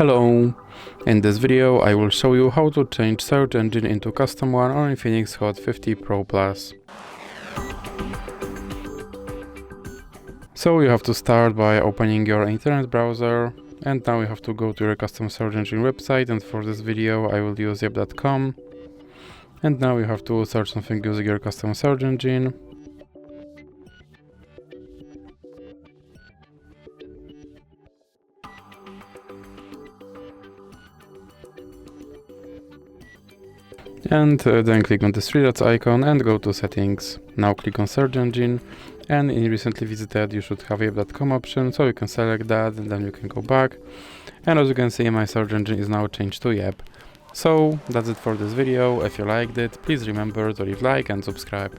Hello! In this video I will show you how to change search engine into custom one on INFINIX Hot 50 Pro Plus. So you have to start by opening your internet browser, and now you have to go to your custom search engine website, and for this video I will use yep.com. And now you have to search something using your custom search engine. And then click on the three dots icon and go to settings. Now click on search engine, and in recently visited you should have yep.com option, so you can select that and then you can go back. And as you can see, my search engine is now changed to Yep. So that's it for this video. If you liked it, please remember to leave like and subscribe.